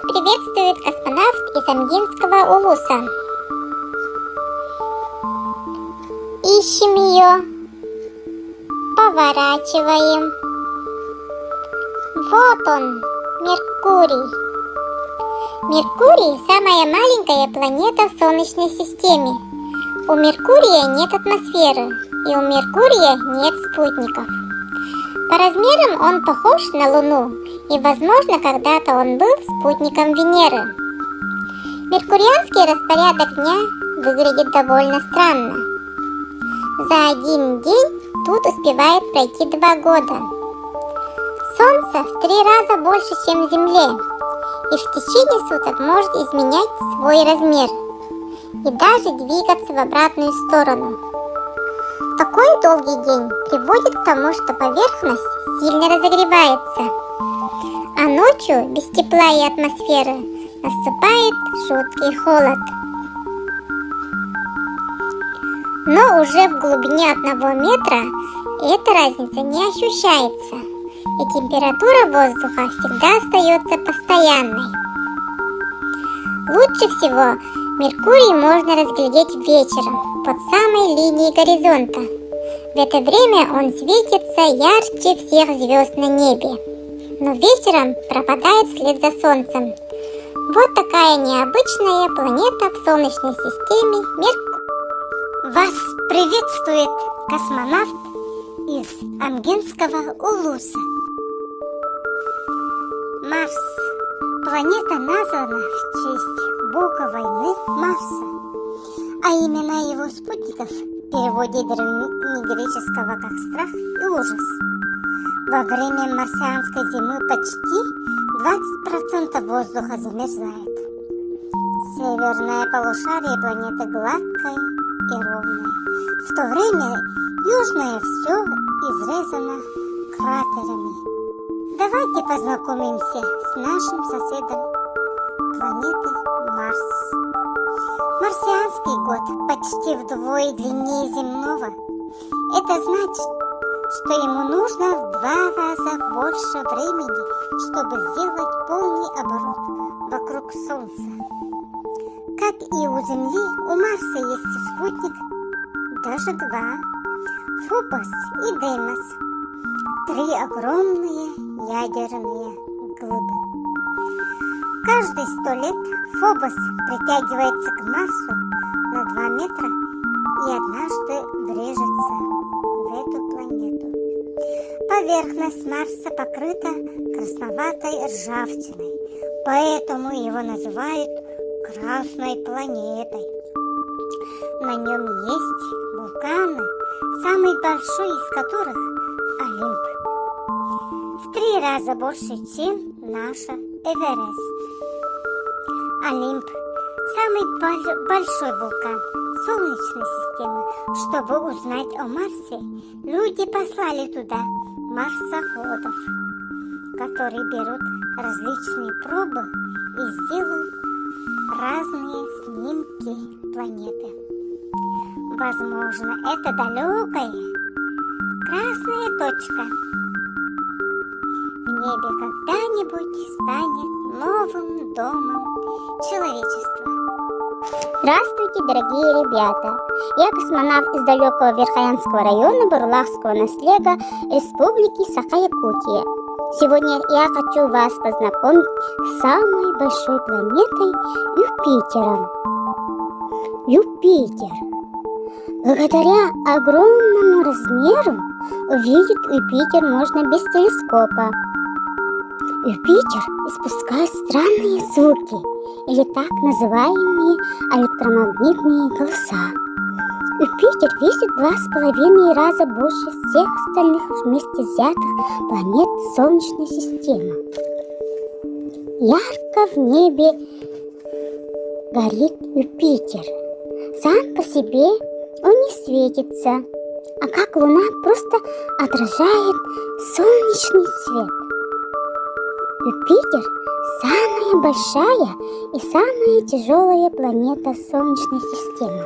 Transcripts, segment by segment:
приветствует космонавт из Амгинского улуса. Ищем ее, поворачиваем. Вот он, Меркурий. Меркурий – самая маленькая планета в Солнечной системе. У Меркурия нет атмосферы, и у Меркурия нет спутников. По размерам он похож на Луну, и, возможно, когда-то он был спутником Венеры. Меркурианский распорядок дня выглядит довольно странно. За один день тут успевает пройти 2 года. Солнце в 3 раза больше, чем Земле, и в течение суток может изменять свой размер и даже двигаться в обратную сторону. Такой долгий день приводит к тому, что поверхность сильно разогревается, а ночью без тепла и атмосферы наступает жуткий холод. Но уже в глубине 1 метра эта разница не ощущается, и температура воздуха всегда остается постоянной. Лучше всего Меркурий можно разглядеть вечером, под самой линией горизонта. В это время он светится ярче всех звезд на небе, но вечером пропадает вслед за Солнцем. Вот такая необычная планета в Солнечной системе Меркурий. Вас приветствует космонавт из Амгинского улуса. Марс. Планета названа в честь бога войны Марса, а имена его спутников в переводе древнегреческого как страх и ужас. Во время марсианской зимы почти 20% воздуха замерзает. Северное полушарие планеты гладкое и ровное, в то время южное все изрезано кратерами. Давайте познакомимся с нашим соседом планеты Марс. Марсианский год почти вдвое длиннее земного. Это значит, что ему нужно в 2 раза больше времени, чтобы сделать полный оборот вокруг Солнца. Как и у Земли, у Марса есть спутник, даже 2, Фобос и Деймос. 3 огромные ядерные глыбы. Каждые 100 лет Фобос притягивается к Марсу на 2 метра и однажды врежется в эту планету. Поверхность Марса покрыта красноватой ржавчиной, поэтому его называют Красной планетой. На нем есть вулканы, самый большой из которых Олимп. В 3 раза больше, чем наша Эверест. Олимп – самый большой вулкан Солнечной системы. Чтобы узнать о Марсе, люди послали туда марсоходов, которые берут различные пробы и сделают разные снимки планеты. Возможно, это далекая красная точка в небе когда-нибудь станет новым домом человечества. Здравствуйте, дорогие ребята! Я космонавт из далекого Верхоянского района Бурлакского наслега Республики Саха-Якутия. Сегодня я хочу вас познакомить с самой большой планетой Юпитером. Юпитер. Благодаря огромному размеру увидеть Юпитер можно без телескопа. Юпитер испускает странные звуки, или так называемые электромагнитные голоса. Юпитер весит 2,5 раза больше всех остальных вместе взятых планет Солнечной системы. Ярко в небе горит Юпитер. Сам по себе он не светится, а как Луна просто отражает солнечный свет. Юпитер – самая большая и самая тяжелая планета Солнечной системы.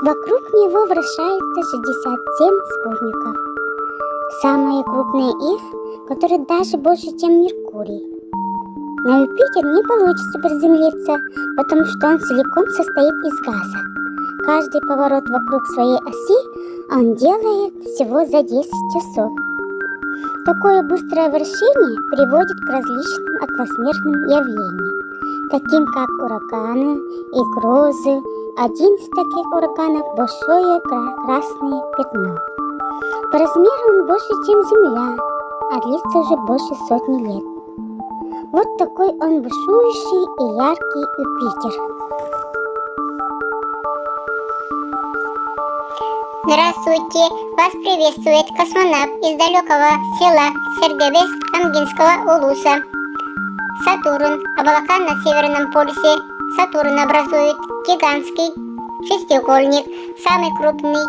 Вокруг него вращается 67 спутников. Самые крупные их, которые даже больше, чем Меркурий. На Юпитер не получится приземлиться, потому что он целиком состоит из газа. Каждый поворот вокруг своей оси он делает всего за 10 часов. Такое быстрое вращение приводит к различным атмосферным явлениям, таким как ураганы и грозы. Один из таких ураганов – большое красное пятно. По размеру он больше, чем Земля, а длится уже больше сотни лет. Вот такой он бушующий и яркий Юпитер. Здравствуйте! Вас приветствует космонавт из далекого села Сергебес Амгинского улуса. Сатурн. Облака на Северном полюсе Сатурн образует гигантский шестиугольник. Самый крупный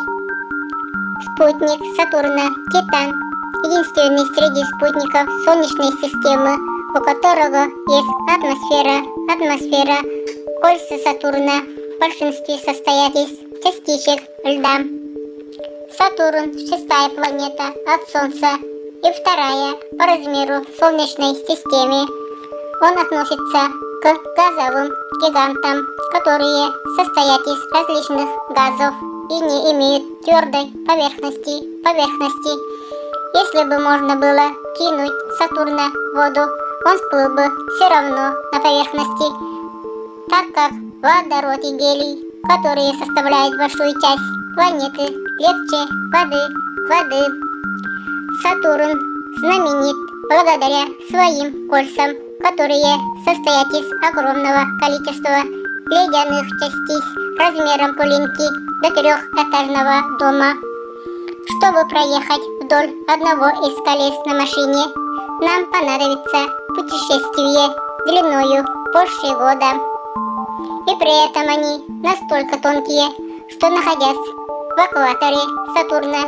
спутник Сатурна – Титан. Единственный среди спутников Солнечной системы, у которого есть атмосфера. Кольца Сатурна в большинстве состоят из частичек льда. Сатурн – шестая планета от Солнца и вторая по размеру в Солнечной системе. Он относится к газовым гигантам, которые состоят из различных газов и не имеют твердой поверхности. Если бы можно было кинуть Сатурна в воду, он всплыл бы все равно на поверхности, так как водород и гелий, которые составляют большую часть планеты, легче воды. Сатурн знаменит благодаря своим кольцам, которые состоят из огромного количества ледяных частиц размером пылинки до трехэтажного дома. Чтобы проехать вдоль одного из колес на машине, нам понадобится путешествие длиною больше года. И при этом они настолько тонкие, что, находясь в экваторе Сатурна,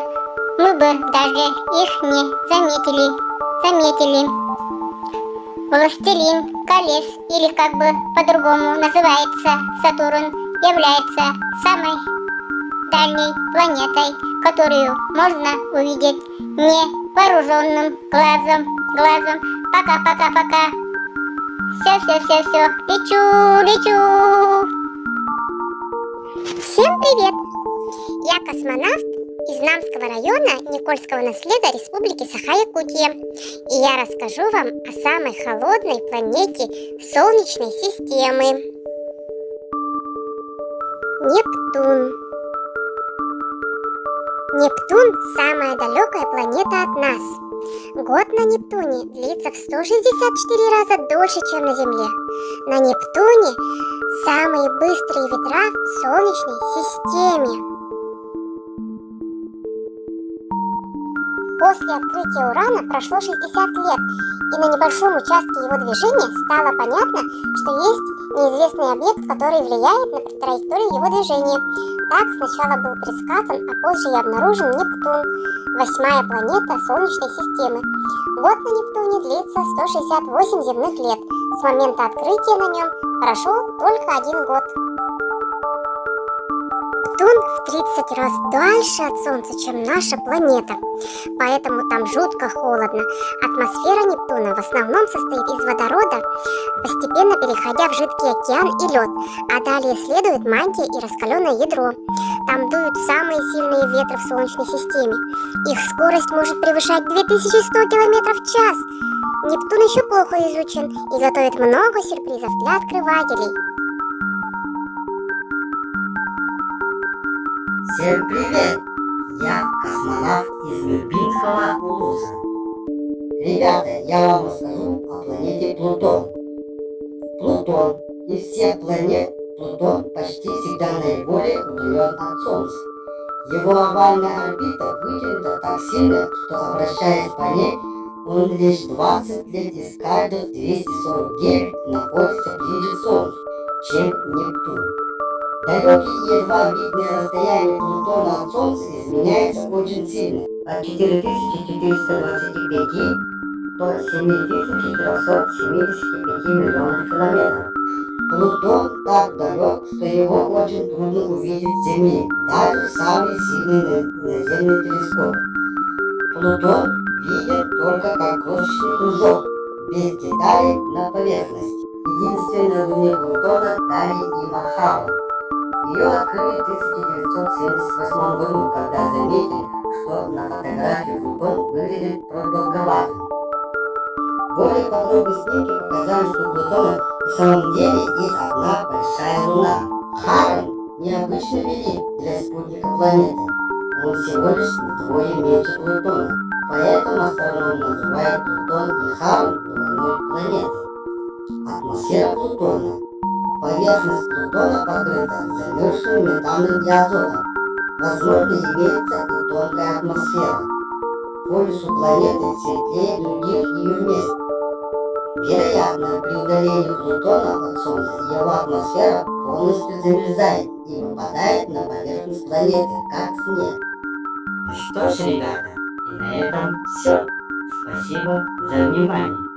мы бы даже их не заметили. Властелин колес, или как бы по-другому называется Сатурн, является самой дальней планетой, которую можно увидеть невооруженным глазом. Пока. Все. Лечу. Всем привет! Я космонавт из Намского района Никольского наследия Республики Саха-Якутия. И я расскажу вам о самой холодной планете Солнечной системы. Нептун. Нептун – самая далекая планета от нас. Год на Нептуне длится в 164 раза дольше, чем на Земле. На Нептуне самые быстрые ветра в Солнечной системе. После открытия Урана прошло 60 лет, и на небольшом участке его движения стало понятно, что есть неизвестный объект, который влияет на траекторию его движения. Так сначала был предсказан, а позже и обнаружен Нептун, 8-я планета Солнечной системы. Год на Нептуне длится 168 земных лет. С момента открытия на нем прошел только 1 год. Нептун в 30 раз дальше от Солнца, чем наша планета, поэтому там жутко холодно. Атмосфера Нептуна в основном состоит из водорода, постепенно переходя в жидкий океан и лед, а далее следует мантия и раскаленное ядро. Там дуют самые сильные ветры в Солнечной системе. Их скорость может превышать 2100 км в час. Нептун еще плохо изучен и готовит много сюрпризов для открывателей. Всем привет! Я космонавт из Мирбинского улуса. Ребята, я вам расскажу о планете Плутон. Плутон из всех планет Плутон почти всегда наиболее удален от Солнца. Его овальная орбита вытянута так сильно, что, обращаясь по ней, он лишь 20 лет из каждых 249 находится ближе к Солнцу, чем Нептун. Далекие едва видные расстояния Плутона от Солнца изменяются очень сильно, от 4425 до 7475 миллионов километров. Плутон так далек, что его очень трудно увидеть с Земли, даже самый сильный наземный телескоп. Плутон виден только как крошечный кружок, без деталей на поверхности. Единственная луне Плутона Дарья Имахава. Ее открыли в 1978 году, когда заметили, что на фотографии Плутон выглядит продолговатым. Более подробные снимки показали, что у Плутона на самом деле есть одна большая луна. Харон необычный велик для спутника планеты. Он всего лишь вдвое меньше Плутона. Поэтому астрономы называют Плутон и Харон двойной планетой. Атмосфера Плутона. Поверхность Плутона покрыта замерзшим метаном и азотом. Возможно, имеется и тонкая атмосфера. Полюс у планеты светлее других ее мест. Вероятно, при удалении Плутона от Солнца его атмосфера полностью замерзает и выпадает на поверхность планеты, как снег. Ну что ж, ребята, и на этом все. Спасибо за внимание.